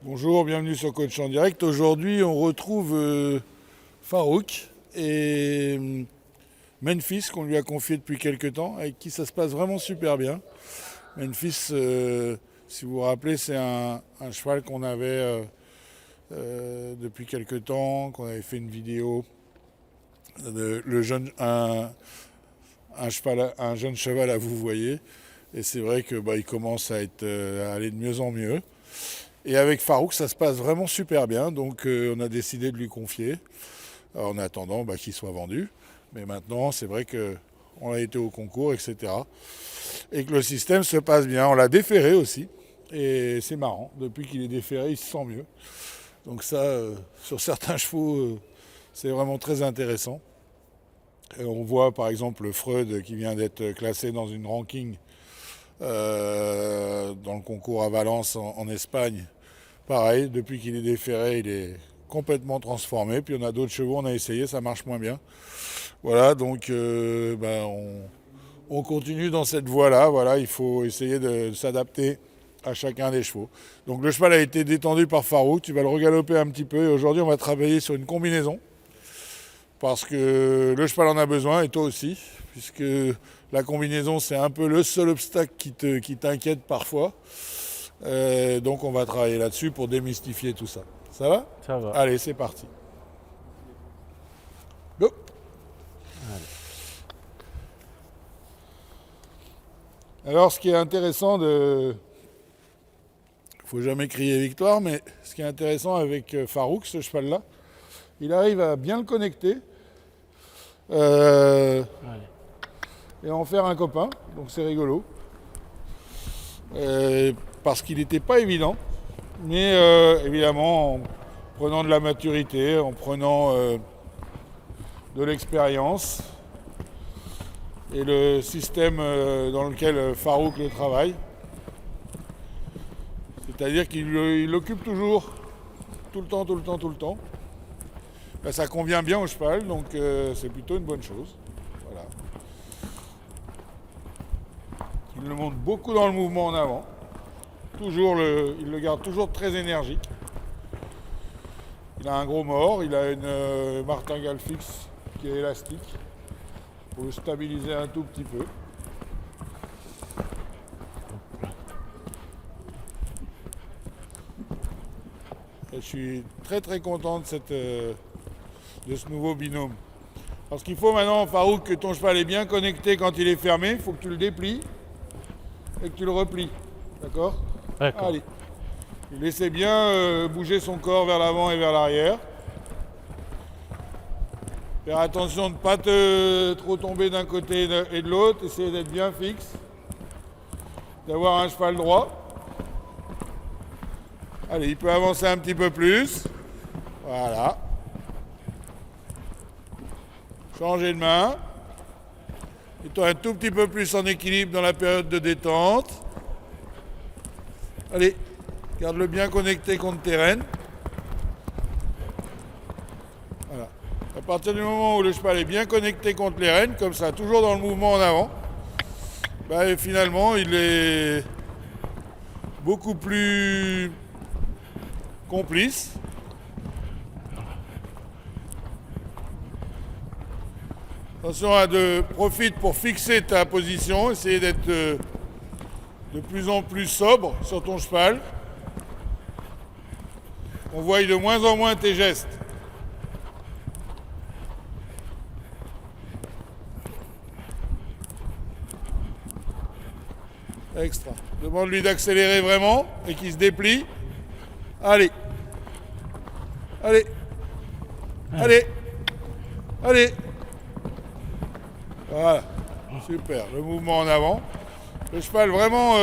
Bonjour, bienvenue sur Coach en direct. Aujourd'hui, on retrouve Farouk et Memphis qu'on lui a confié depuis quelques temps, avec qui ça se passe vraiment super bien. Memphis, si vous vous rappelez, c'est un cheval qu'on avait depuis quelques temps, qu'on avait fait une vidéo. Un jeune cheval à vous voyez. Et c'est vrai que il commence à aller de mieux en mieux. Et avec Farouk, ça se passe vraiment super bien, donc on a décidé de lui confier, en attendant qu'il soit vendu. Mais maintenant, c'est vrai qu'on a été au concours, etc. Et que le système se passe bien. On l'a déféré aussi, et c'est marrant. Depuis qu'il est déféré, il se sent mieux. Donc ça, sur certains chevaux, c'est vraiment très intéressant. Et on voit par exemple le Freud qui vient d'être classé dans une ranking dans le concours à Valence en Espagne. Pareil, depuis qu'il est déféré, il est complètement transformé. Puis on a d'autres chevaux, on a essayé, ça marche moins bien. Voilà, donc on continue dans cette voie-là. Voilà, il faut essayer de s'adapter à chacun des chevaux. Donc le cheval a été détendu par Farouk, tu vas le regaloper un petit peu. Et aujourd'hui, on va travailler sur une combinaison. Parce que le cheval en a besoin, et toi aussi. Puisque la combinaison, c'est un peu le seul obstacle qui t'inquiète parfois. Donc on va travailler là-dessus pour démystifier tout ça. Ça va ? Ça va. Allez, c'est parti. Go ! Allez. Alors ce qui est intéressant faut jamais crier victoire, mais ce qui est intéressant avec Farouk, ce cheval-là, il arrive à bien le connecter et en faire un copain, donc c'est rigolo. Parce qu'il n'était pas évident, mais évidemment en prenant de la maturité, en prenant de l'expérience et le système dans lequel Farouk le travaille, c'est-à-dire qu'il l'occupe toujours, tout le temps. Ça convient bien au cheval, donc c'est plutôt une bonne chose. Voilà. Il le monte beaucoup dans le mouvement en avant. Il le garde toujours très énergique. Il a un gros mort, il a une martingale fixe qui est élastique pour le stabiliser un tout petit peu. Et je suis très content de ce nouveau binôme. Parce qu'il faut maintenant, Farouk, que ton cheval est bien connecté quand il est fermé, il faut que tu le déplies et que tu le replies. D'accord ? D'accord. Allez. Laissez bien bouger son corps vers l'avant et vers l'arrière. Faire attention de ne pas trop tomber d'un côté et de l'autre. Essayez d'être bien fixe. D'avoir un cheval droit. Allez, il peut avancer un petit peu plus. Voilà. Changez de main. Mettons un tout petit peu plus en équilibre dans la période de détente. Allez, garde-le bien connecté contre tes rênes. Voilà. À partir du moment où le cheval est bien connecté contre les rênes, comme ça, toujours dans le mouvement en avant, finalement, il est beaucoup plus complice. Attention profite pour fixer ta position, essayer d'être de plus en plus sobre sur ton cheval. On voit de moins en moins tes gestes. Extra. Demande-lui d'accélérer vraiment et qu'il se déplie. Allez. Voilà. Super. Le mouvement en avant. Le cheval vraiment,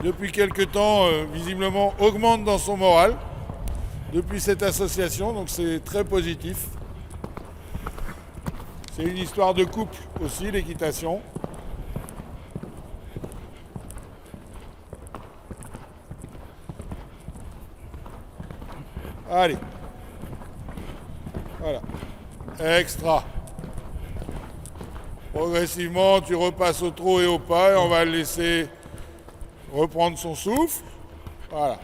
depuis quelques temps, visiblement augmente dans son moral depuis cette association, donc c'est très positif. C'est une histoire de couple aussi, l'équitation. Allez. Voilà. Extra. Progressivement, tu repasses au trot et au pas et on va le laisser reprendre son souffle. Voilà.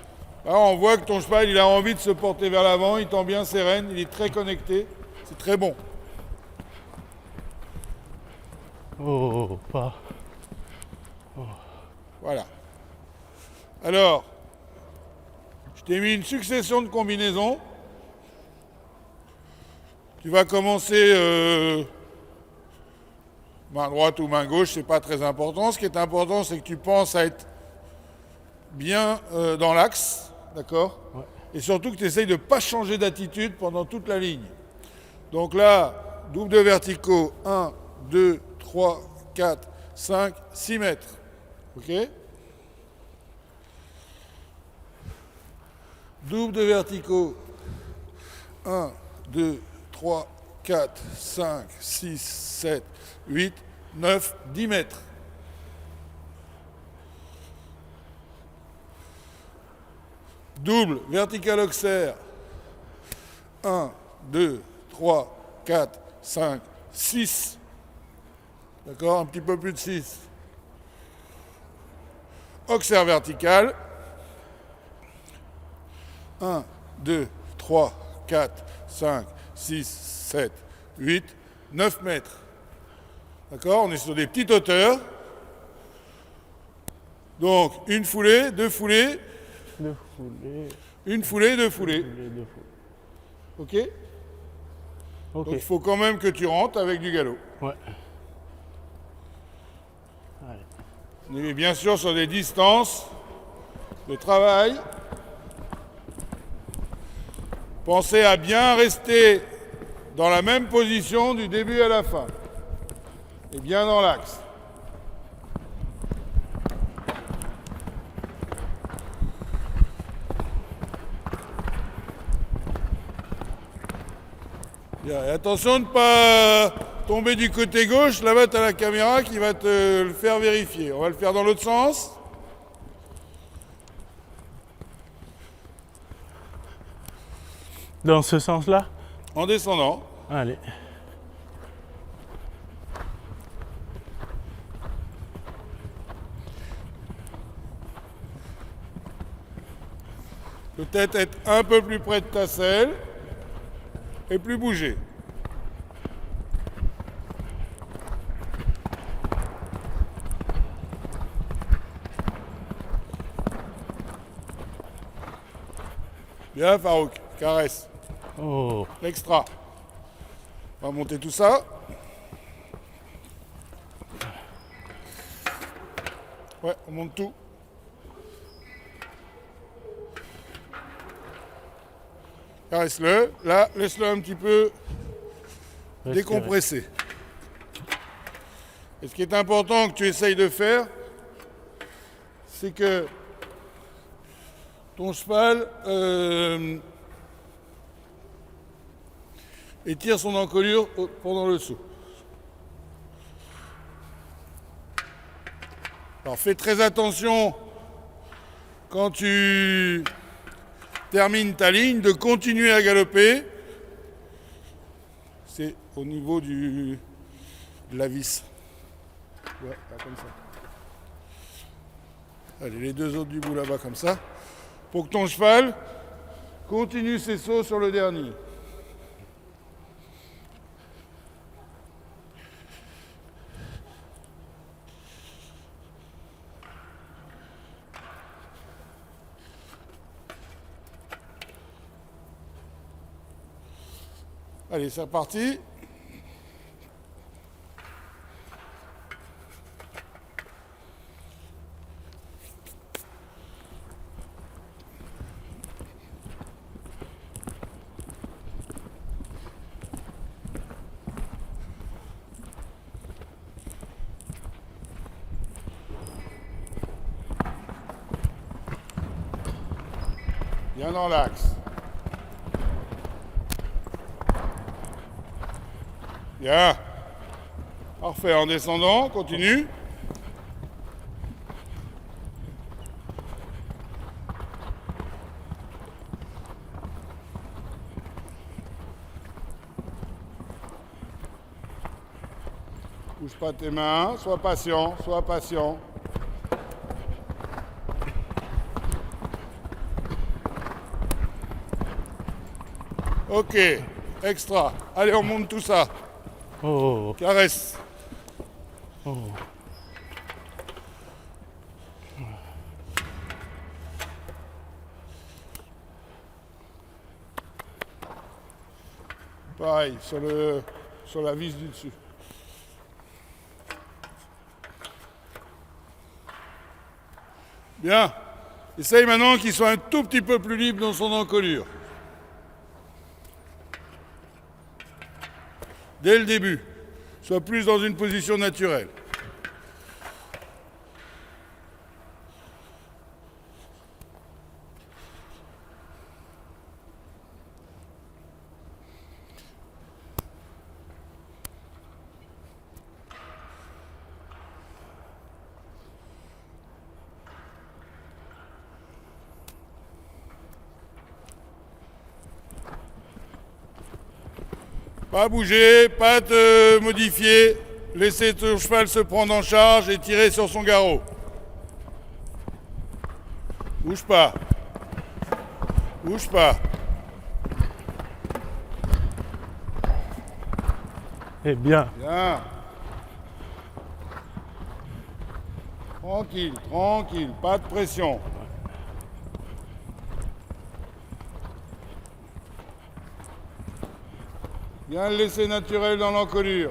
Là, on voit que ton cheval, il a envie de se porter vers l'avant, il tend bien ses rênes, il est très connecté. C'est très bon. Oh, pas. Voilà. Alors, je t'ai mis une succession de combinaisons. Tu vas commencer main droite ou main gauche, c'est pas très important. Ce qui est important, c'est que tu penses à être bien dans l'axe, d'accord? Ouais. Et surtout que tu essayes de ne pas changer d'attitude pendant toute la ligne. Donc là, double de verticaux, 1, 2, 3, 4, 5, 6 mètres. Ok? Double de verticaux, 1, 2, 3, 4, 5, 6, 7, 8, 9, 10 mètres. Double vertical auxerre, 1, 2, 3, 4, 5, 6. D'accord? Un petit peu plus de 6. Auxerre vertical, 1, 2, 3, 4, 5, 6, 7, 8, 9 mètres. D'accord? On est sur des petites hauteurs. Donc, une foulée, deux foulées, Deux foulées. une foulée, deux foulées. Deux foulées. Ok? Ok. Donc, il faut quand même que tu rentres avec du galop. Ouais. Allez. On est bien sûr sur des distances de travail. Pensez à bien rester dans la même position du début à la fin. Et bien dans l'axe. Bien, et attention de ne pas tomber du côté gauche. Là-bas, tu as la caméra qui va te le faire vérifier. On va le faire dans l'autre sens. Dans ce sens-là? En descendant. Allez. Peut-être être un peu plus près de ta selle et plus bouger. Bien, Farouk, caresse. Oh. Extra. On va monter tout ça. Ouais, on monte tout. Caresse-le. Là, laisse-le un petit peu décompresser. Et ce qui est important que tu essayes de faire, c'est que ton cheval étire son encolure pendant le saut. Alors fais très attention quand tu termines ta ligne de continuer à galoper. C'est au niveau de la vis. Ouais, là, comme ça. Allez, les deux autres du bout là-bas comme ça. Pour que ton cheval continue ses sauts sur le dernier. Allez, c'est reparti. Bien dans l'axe. Bien. Parfait. En descendant, continue. Bouge pas tes mains. Sois patient. Sois patient. Ok, extra. Allez, on monte tout ça. Oh. Caresse. Oh. Pareil, sur la vis du dessus. Bien. Essaye maintenant qu'il soit un tout petit peu plus libre dans son encolure. Dès le début. Soit plus dans une position naturelle. Pas bouger, pas te modifier. Laissez ton cheval se prendre en charge et tirer sur son garrot. Bouge pas. Bouge pas. Eh bien. Bien. Tranquille, tranquille, pas de pression. Bien le laisser naturel dans l'encolure.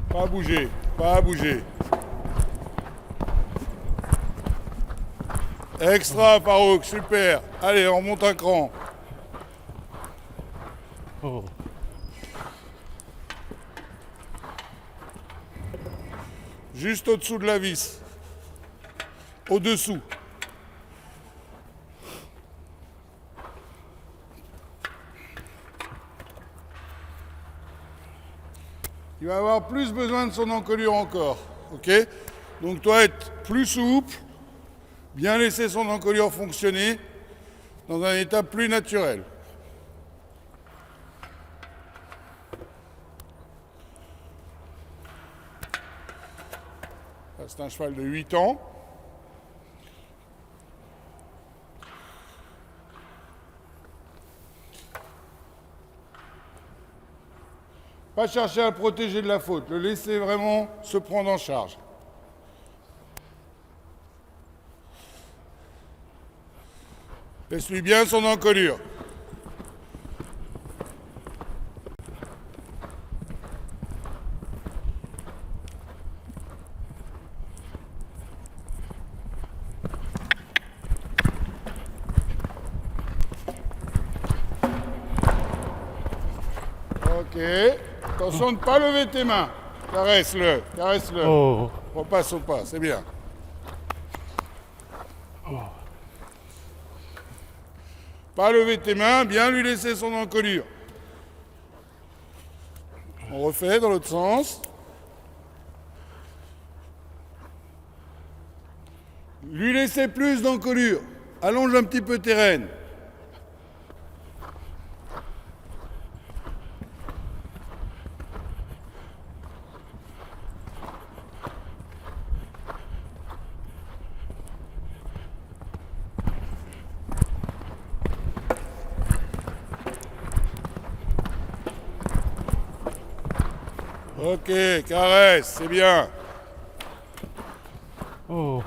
Pas bouger, pas bouger. Extra, Farouk, super. Allez, on monte un cran. Oh. Juste au-dessous de la vis. Au-dessous. Il va avoir plus besoin de son encolure encore. Ok? Donc toi, être plus souple, bien laisser son encolure fonctionner dans un état plus naturel. C'est un cheval de 8 ans. Pas chercher à le protéger de la faute, le laisser vraiment se prendre en charge. Laisse-lui bien son encolure. Ok. Attention de ne pas lever tes mains. Caresse-le, caresse-le. Oh. Repasse au pas, c'est bien. Pas lever tes mains, bien lui laisser son encolure. On refait dans l'autre sens. Lui laisser plus d'encolure. Allonge un petit peu tes rênes. Ok, caresse, c'est bien. Oh.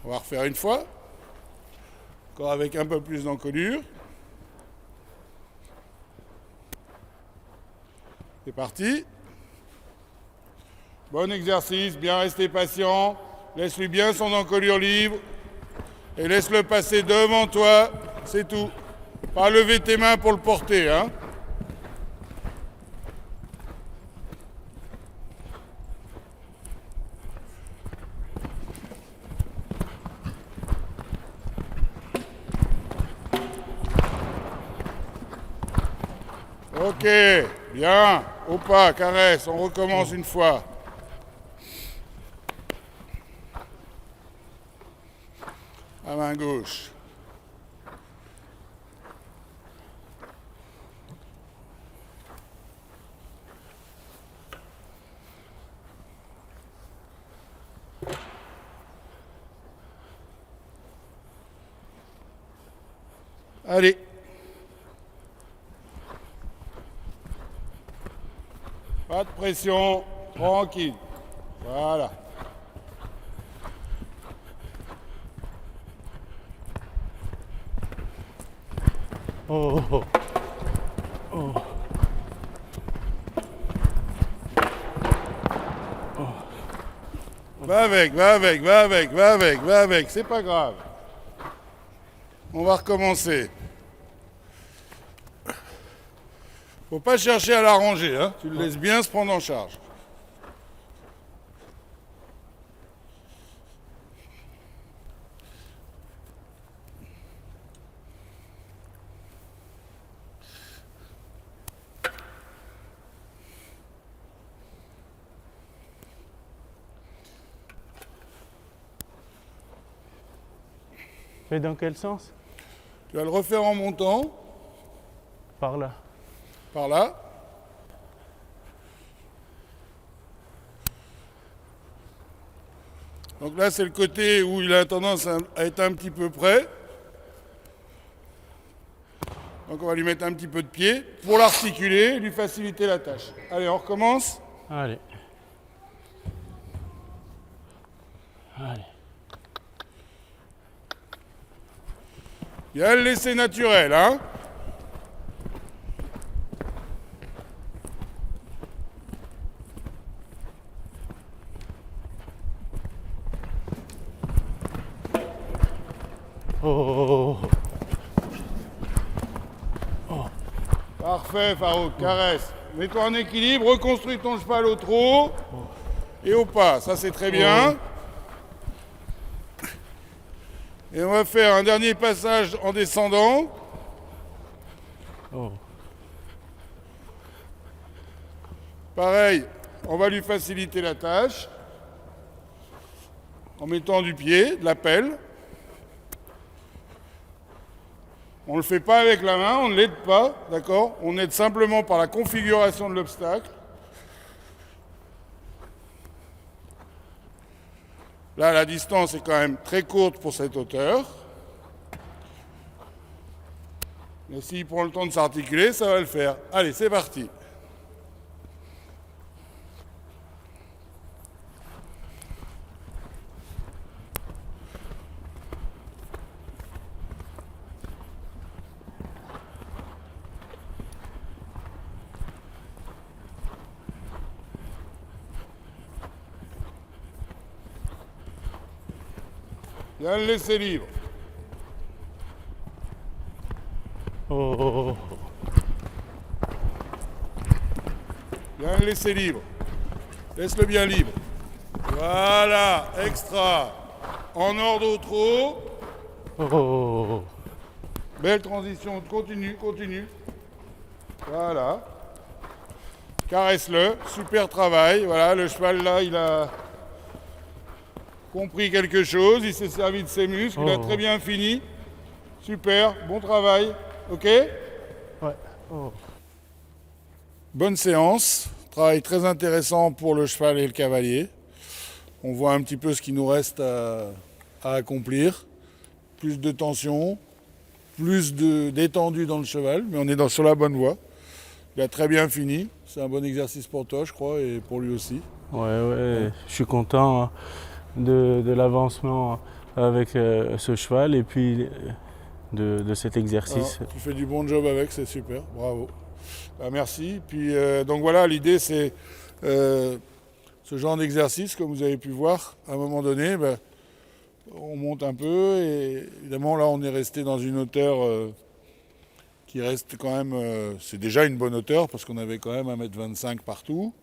On va refaire une fois. Encore avec un peu plus d'encolure. C'est parti. Bon exercice, bien rester patient. Laisse-lui bien son encolure libre. Et laisse-le passer devant toi. C'est tout. Pas lever tes mains pour le porter, hein. Ok, bien. Au pas, caresse. On recommence une fois. À main gauche. Allez. Pas de pression, tranquille. Voilà. Oh, oh, oh. Va avec, va avec, va avec, va avec, va avec, c'est pas grave. On va recommencer. Faut pas chercher à l'arranger, hein. Tu le laisses bien se prendre en charge. Et dans quel sens? Tu vas le refaire en montant, Par là. par là. Donc là, c'est le côté où il a tendance à être un petit peu près. Donc on va lui mettre un petit peu de pied pour l'articuler et lui faciliter la tâche. Allez, on recommence. Allez. Allez. Bien le laisser naturel, hein. Oh, oh, oh. Parfait, Farouk, caresse. Mets-toi en équilibre, reconstruis ton cheval au trot et au pas. Ça, c'est très bien. Et on va faire un dernier passage en descendant. Oh. Pareil, on va lui faciliter la tâche en mettant du pied, de la pelle. On ne le fait pas avec la main, on ne l'aide pas, d'accord? On aide simplement par la configuration de l'obstacle. Là, la distance est quand même très courte pour cette hauteur. Mais s'il prend le temps de s'articuler, ça va le faire. Allez, c'est parti. Bien le laisser libre. Oh, oh, oh. Bien le laisser libre. Laisse-le bien libre. Voilà, extra. En ordre au trot. Oh, oh, oh. Belle transition, continue, continue. Voilà. Caresse-le, super travail. Voilà, le cheval là, il a compris quelque chose, il s'est servi de ses muscles, il a très bien fini. Super, bon travail. Ok? Ouais. Oh. Bonne séance, travail très intéressant pour le cheval et le cavalier. On voit un petit peu ce qu'il nous reste à accomplir. Plus de tension, plus d'étendue dans le cheval, mais on est sur la bonne voie. Il a très bien fini, c'est un bon exercice pour toi je crois et pour lui aussi. Ouais, je suis content de l'avancement avec ce cheval et puis de cet exercice. Alors, tu fais du bon job avec, c'est super, bravo. Bah, merci. Puis donc voilà, l'idée c'est ce genre d'exercice, comme vous avez pu voir, à un moment donné, on monte un peu et évidemment là on est resté dans une hauteur qui reste quand même, c'est déjà une bonne hauteur parce qu'on avait quand même 1,25 m partout,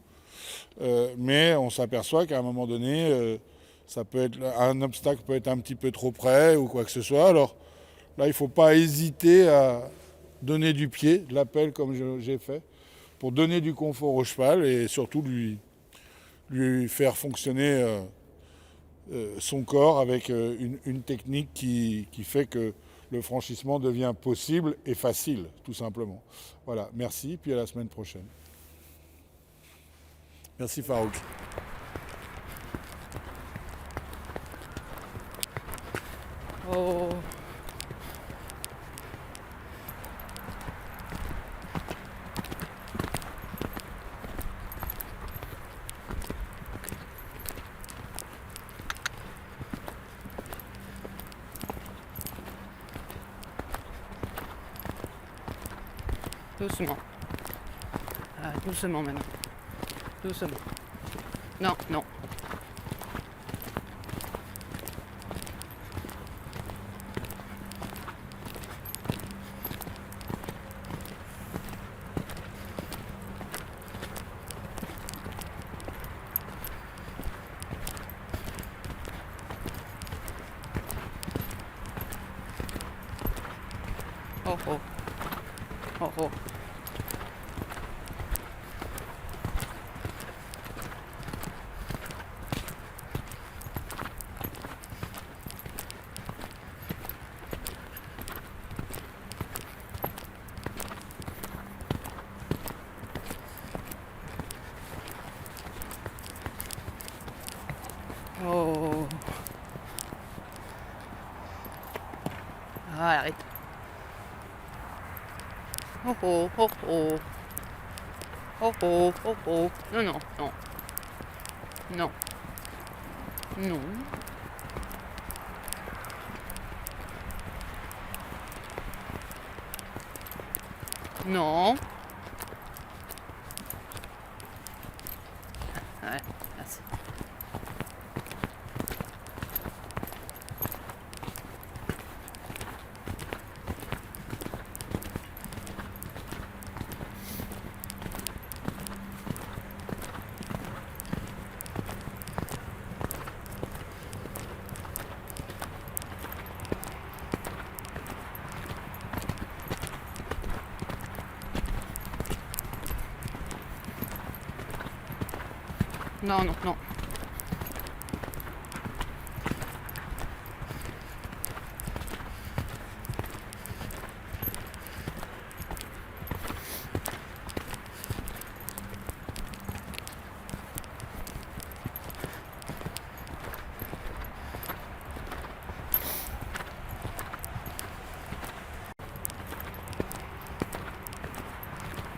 mais on s'aperçoit qu'à un moment donné, ça peut être, un obstacle peut être un petit peu trop près ou quoi que ce soit. Alors là il ne faut pas hésiter à donner du pied, de la pelle comme j'ai fait, pour donner du confort au cheval et surtout lui faire fonctionner son corps avec une technique qui fait que le franchissement devient possible et facile, tout simplement. Voilà, merci, puis à la semaine prochaine. Merci Farouk. Oh. Doucement. Doucement maintenant. Doucement. Non, non. Oh oh. Oh oh. Oh. Ah, arrête. Oh oh, oh oh. Oh oh, oh oh. Non, non, non. Non. Non. Non. Ouais, merci. Non, non, non.